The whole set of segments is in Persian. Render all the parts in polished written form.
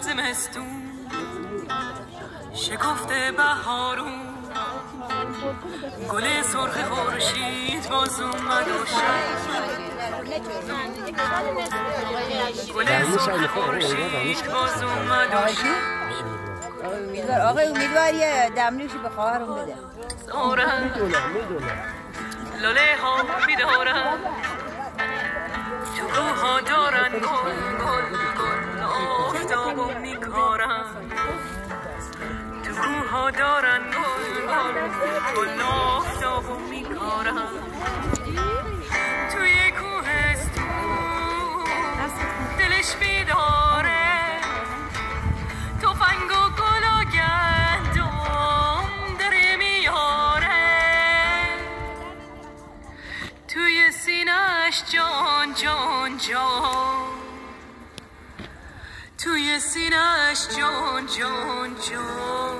زمستون شکفته بهارون گل سرخ خورشید باز اومد و گل سرخ خورشید باز اومد و امیدوار آقای امیدوار یه دمنوشی به خواهرم بده. لاله ها بیدارن تو روها دارن گل گل گل آفتابو میکارن تو روها دارن گل گل گل آفتابو میکارن توی کوهستون دلش بیداره تفنگ و گل و گندم داره میاره توی سینه‌اش جان جان جان توی سینه‌اش جان جان جان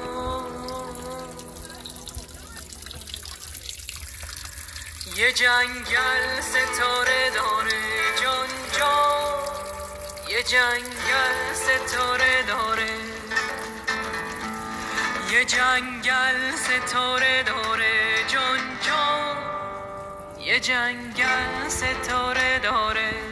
یه جنگل ستاره داره جان جان یه جنگل ستاره داره یه جنگل ستاره داره جان جان یه جنگل ستاره داره